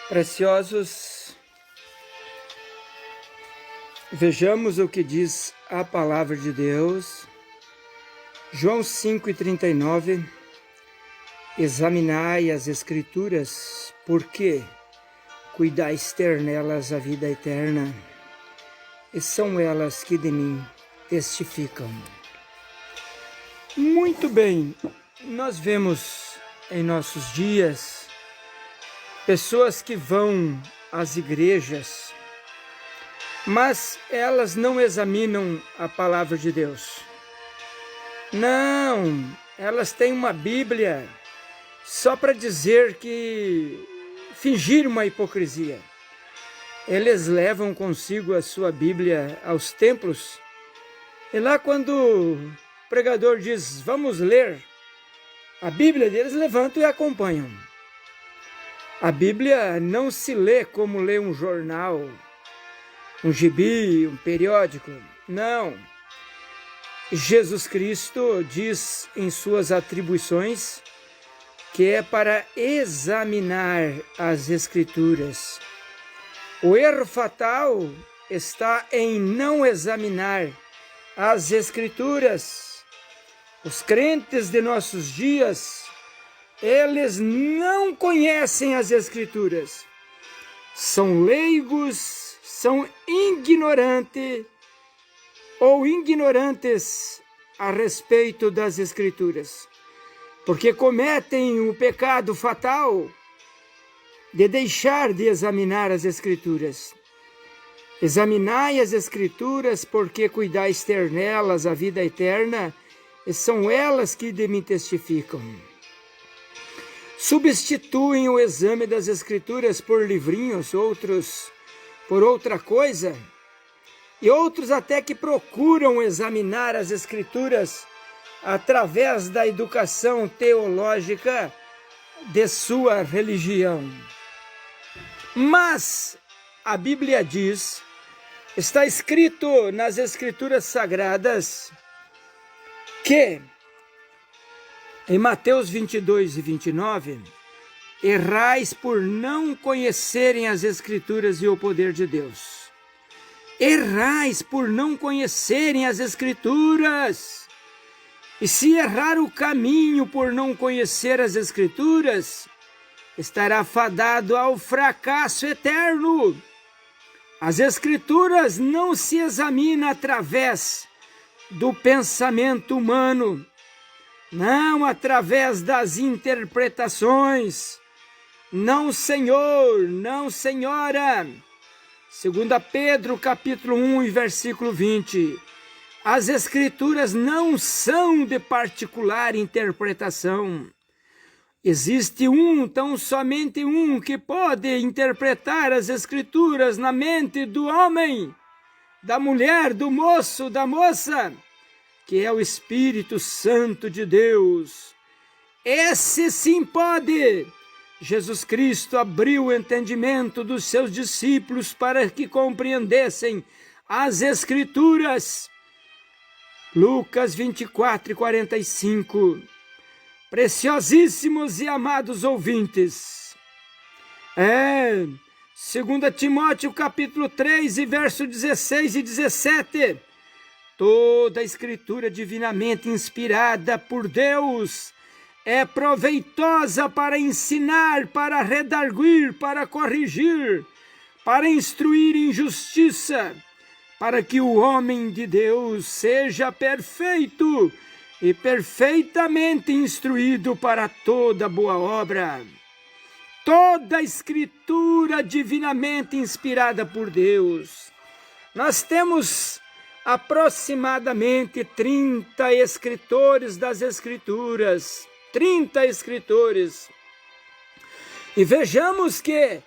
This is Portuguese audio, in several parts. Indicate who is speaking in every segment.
Speaker 1: Preciosos, vejamos o que diz a palavra de Deus. João 5,39. Examinai as Escrituras, porque cuidais ter nelas a vida eterna, e são elas que de mim testificam. Muito bem, nós vemos em nossos dias pessoas que vão às igrejas, mas elas não examinam a palavra de Deus. Não, elas têm uma Bíblia só para dizer que fingir uma hipocrisia. Eles levam consigo a sua Bíblia aos templos, e lá quando o pregador diz, vamos ler a Bíblia deles, levantam e acompanham. A Bíblia não se lê como lê um jornal, um gibi, um periódico. Não. Jesus Cristo diz em suas atribuições que é para examinar as Escrituras. O erro fatal está em não examinar as Escrituras. Os crentes de nossos dias, eles não conhecem as Escrituras. São leigos, são ignorantes a respeito das Escrituras, porque cometem o pecado fatal de deixar de examinar as Escrituras. Examinai as Escrituras, porque cuidais ter nelas a vida eterna, e são elas que de mim testificam. Substituem o exame das Escrituras por livrinhos, outros por outra coisa, e outros até que procuram examinar as Escrituras através da educação teológica de sua religião. Mas a Bíblia diz, está escrito nas Escrituras Sagradas, que em Mateus 22:29, errais por não conhecerem as Escrituras e o poder de Deus. Errais por não conhecerem as Escrituras. E se errar o caminho por não conhecer as Escrituras, estará fadado ao fracasso eterno. As Escrituras não se examinam através do pensamento humano, não através das interpretações. Não, senhor, não, senhora. 2 Pedro, capítulo 1, versículo 20. As Escrituras não são de particular interpretação. Existe tão somente um, que pode interpretar as Escrituras na mente do homem, da mulher, do moço, da moça, que é o Espírito Santo de Deus. Esse sim pode. Jesus Cristo abriu o entendimento dos seus discípulos para que compreendessem as Escrituras. Lucas 24:45. Preciosíssimos e amados ouvintes. 2 Timóteo capítulo 3, verso 16 e 17. Toda a Escritura divinamente inspirada por Deus é proveitosa para ensinar, para redarguir, para corrigir, para instruir em justiça, para que o homem de Deus seja perfeito e perfeitamente instruído para toda boa obra. Toda a Escritura divinamente inspirada por Deus. Nós temos aproximadamente 30 escritores das Escrituras. 30 escritores. E vejamos que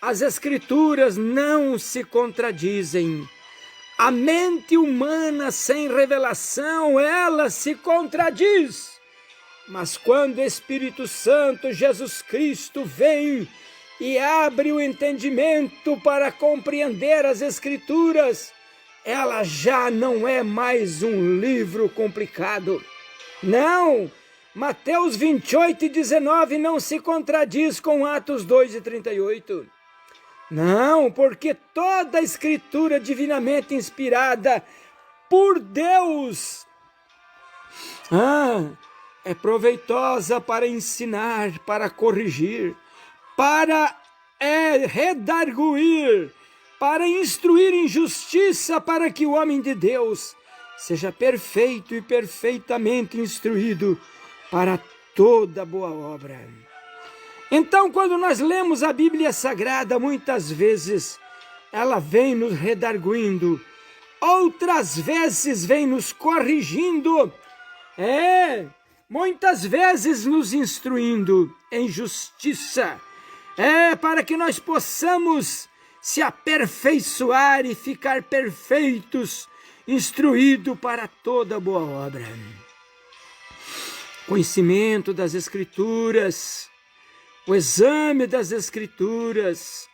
Speaker 1: as Escrituras não se contradizem. A mente humana sem revelação, ela se contradiz. Mas quando o Espírito Santo, Jesus Cristo, vem e abre o entendimento para compreender as Escrituras, ela já não é mais um livro complicado. Não! Mateus 28:19 não se contradiz com Atos 2:38. Não, porque toda a Escritura divinamente inspirada por Deus é proveitosa para ensinar, para corrigir, para redarguir, para instruir em justiça, para que o homem de Deus seja perfeito e perfeitamente instruído para toda boa obra. Então, quando nós lemos a Bíblia Sagrada, muitas vezes ela vem nos redarguindo, outras vezes vem nos corrigindo, muitas vezes nos instruindo em justiça, para que nós possamos se aperfeiçoar e ficar perfeitos, instruídos para toda boa obra. Conhecimento das Escrituras, o exame das Escrituras.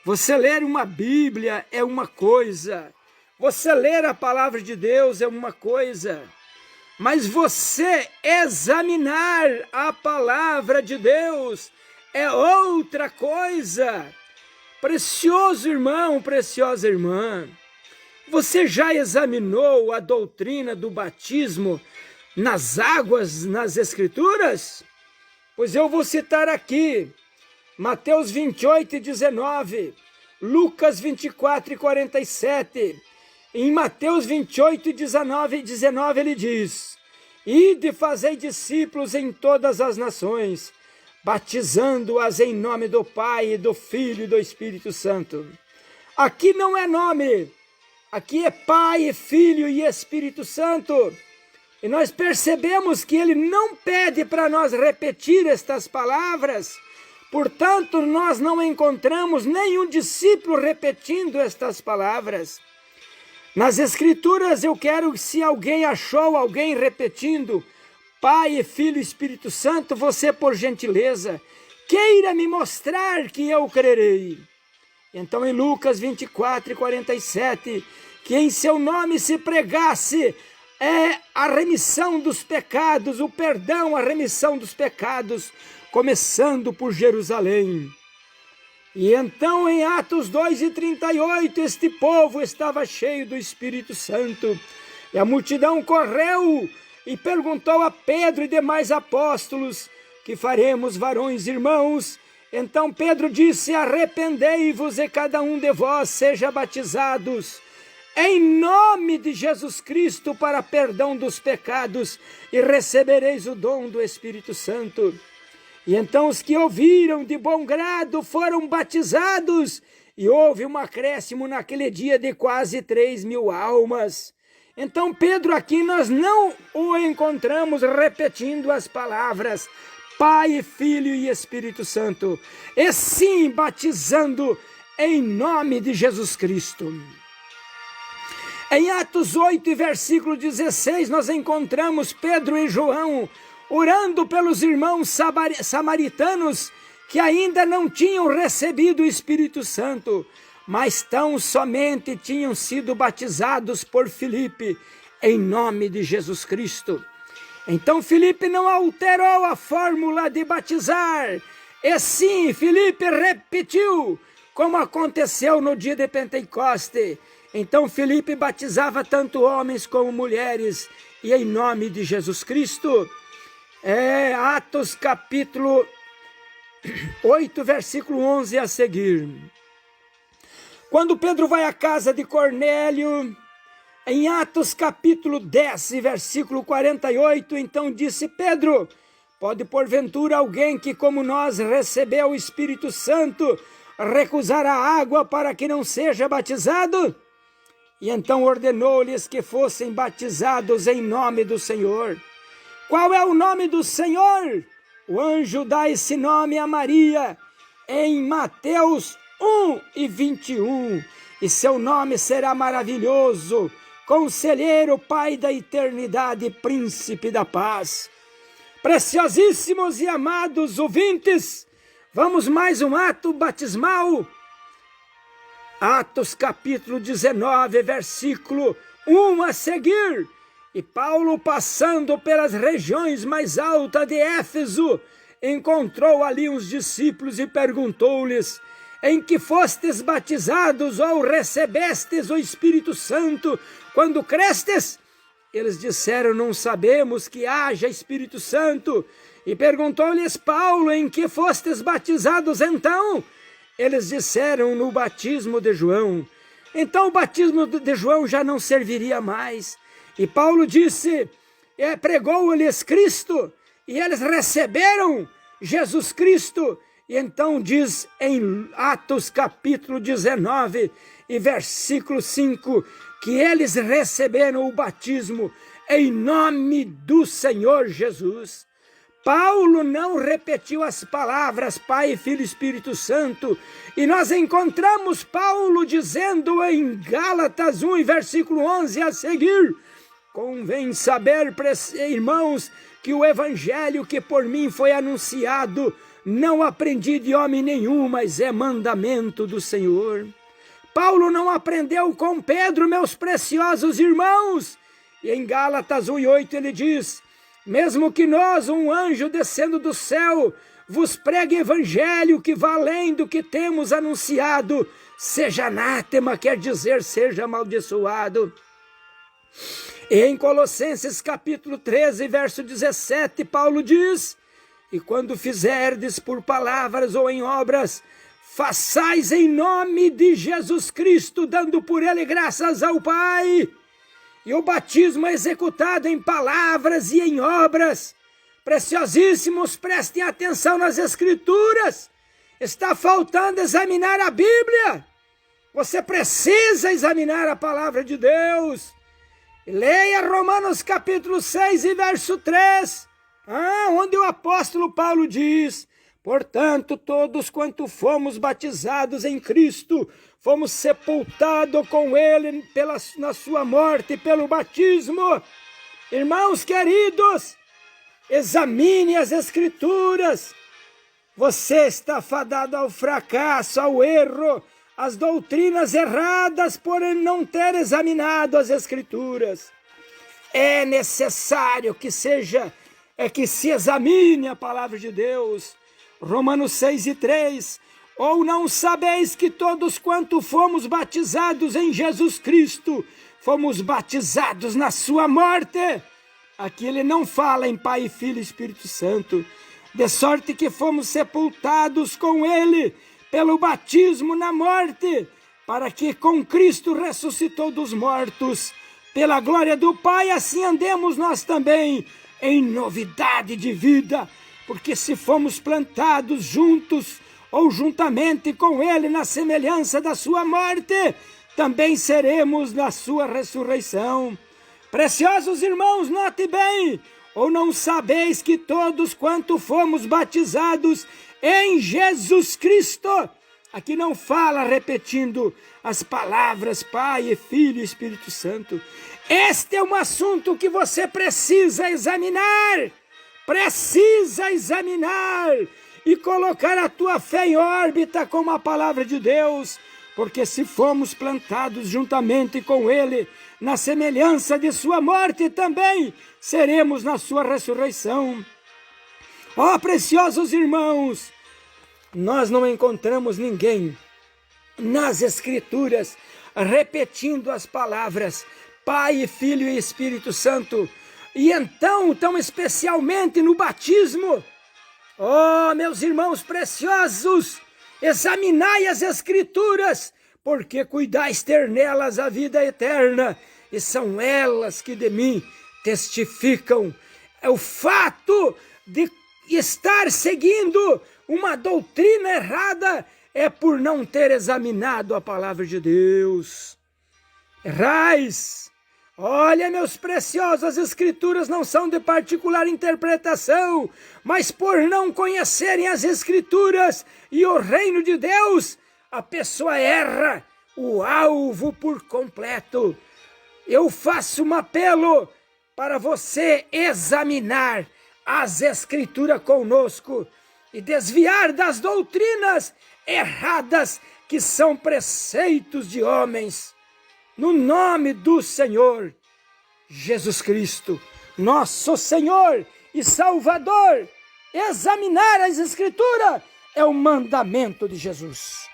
Speaker 1: Você ler uma Bíblia é uma coisa, você ler a palavra de Deus é uma coisa, mas você examinar a palavra de Deus é outra coisa. Precioso irmão, preciosa irmã, você já examinou a doutrina do batismo nas águas, nas Escrituras? Pois eu vou citar aqui Mateus 28 e 19, Lucas 24 e 47. Em Mateus 28 e 19 ele diz: Ide e fazei discípulos em todas as nações, batizando-as em nome do Pai, do Filho e do Espírito Santo. Aqui não é nome, aqui é Pai, Filho e Espírito Santo. E nós percebemos que ele não pede para nós repetir estas palavras, portanto, nós não encontramos nenhum discípulo repetindo estas palavras. Nas Escrituras, eu quero que, se alguém achou alguém repetindo Pai, Filho e Espírito Santo, você, por gentileza, queira me mostrar que eu crerei. Então, em Lucas 24 e 47, que em seu nome se pregasse a remissão dos pecados, o perdão, a remissão dos pecados, começando por Jerusalém. E então, em Atos 2 e 38, este povo estava cheio do Espírito Santo, e a multidão correu e perguntou a Pedro e demais apóstolos: que faremos, varões irmãos? Então Pedro disse: arrependei-vos e cada um de vós seja batizados em nome de Jesus Cristo para perdão dos pecados, e recebereis o dom do Espírito Santo. E então os que ouviram de bom grado foram batizados, e houve um acréscimo naquele dia de quase 3.000 almas. Então Pedro aqui nós não o encontramos repetindo as palavras Pai, Filho e Espírito Santo, e sim batizando em nome de Jesus Cristo. Em Atos 8, versículo 16, nós encontramos Pedro e João orando pelos irmãos samaritanos que ainda não tinham recebido o Espírito Santo, mas tão somente tinham sido batizados por Filipe em nome de Jesus Cristo. Então Filipe não alterou a fórmula de batizar, e sim, Filipe repetiu, como aconteceu no dia de Pentecoste. Então Filipe batizava tanto homens como mulheres, e em nome de Jesus Cristo. Atos capítulo 8, versículo 11 a seguir. Quando Pedro vai à casa de Cornélio, em Atos capítulo 10, versículo 48, então disse Pedro: pode porventura alguém que como nós recebeu o Espírito Santo recusar a água para que não seja batizado? E então ordenou-lhes que fossem batizados em nome do Senhor. Qual é o nome do Senhor? O anjo dá esse nome a Maria em Mateus 1 e 21. E seu nome será maravilhoso, Conselheiro, Pai da eternidade, Príncipe da paz. Preciosíssimos e amados ouvintes, vamos mais um ato batismal. Atos capítulo 19, versículo 1 a seguir. E Paulo, passando pelas regiões mais altas de Éfeso, encontrou ali uns discípulos e perguntou-lhes: em que fostes batizados ou recebestes o Espírito Santo quando crestes? Eles disseram: não sabemos que haja Espírito Santo. E perguntou-lhes Paulo: em que fostes batizados então? Eles disseram: no batismo de João. Então o batismo de João já não serviria mais. E Paulo disse, pregou-lhes Cristo, e eles receberam Jesus Cristo. E então diz em Atos capítulo 19 e versículo 5, que eles receberam o batismo em nome do Senhor Jesus. Paulo não repetiu as palavras Pai, Filho e Espírito Santo, e nós encontramos Paulo dizendo em Gálatas 1, versículo 11 a seguir: convém saber, irmãos, que o evangelho que por mim foi anunciado, não aprendi de homem nenhum, mas é mandamento do Senhor. Paulo não aprendeu com Pedro, meus preciosos irmãos. E em Gálatas 1:8 ele diz: mesmo que nós, um anjo descendo do céu, vos pregue evangelho que vá além do que temos anunciado, seja anátema, quer dizer, seja amaldiçoado. E em Colossenses capítulo 13, verso 17, Paulo diz: e quando fizerdes por palavras ou em obras, façais em nome de Jesus Cristo, dando por ele graças ao Pai. E o batismo é executado em palavras e em obras. Preciosíssimos, prestem atenção nas Escrituras. Está faltando examinar a Bíblia. Você precisa examinar a palavra de Deus. Leia Romanos capítulo 6 e verso 3, onde o apóstolo Paulo diz: portanto, todos quanto fomos batizados em Cristo, fomos sepultados com ele na sua morte pelo batismo. Irmãos queridos, examine as Escrituras. Você está fadado ao fracasso, ao erro, às doutrinas erradas por não ter examinado as Escrituras. É necessário que se examine a palavra de Deus. Romanos 6:3, ou não sabeis que todos quanto fomos batizados em Jesus Cristo, fomos batizados na sua morte? Aqui ele não fala em Pai, Filho e Espírito Santo. De sorte que fomos sepultados com ele pelo batismo na morte, para que com Cristo ressuscitou dos mortos, pela glória do Pai, assim andemos nós também em novidade de vida. Porque se fomos plantados juntos ou juntamente com ele na semelhança da sua morte, também seremos na sua ressurreição. Preciosos irmãos, note bem: ou não sabeis que todos quanto fomos batizados em Jesus Cristo? Aqui não fala repetindo as palavras Pai, Filho e Espírito Santo. Este é um assunto que você precisa examinar. Precisa examinar e colocar a tua fé em órbita com a palavra de Deus, porque se fomos plantados juntamente com ele na semelhança de sua morte, também seremos na sua ressurreição. Ó, preciosos irmãos, nós não encontramos ninguém nas Escrituras repetindo as palavras Pai, Filho e Espírito Santo. E então, tão especialmente no batismo. Oh, meus irmãos preciosos, examinai as Escrituras, porque cuidais ter nelas a vida eterna, e são elas que de mim testificam. É o fato de estar seguindo uma doutrina errada é por não ter examinado a palavra de Deus. Errais. Olha, meus preciosos, as Escrituras não são de particular interpretação, mas por não conhecerem as Escrituras e o reino de Deus, a pessoa erra o alvo por completo. Eu faço um apelo para você examinar as Escrituras conosco e desviar das doutrinas erradas que são preceitos de homens. No nome do Senhor Jesus Cristo, nosso Senhor e Salvador, examinar as Escrituras é o mandamento de Jesus.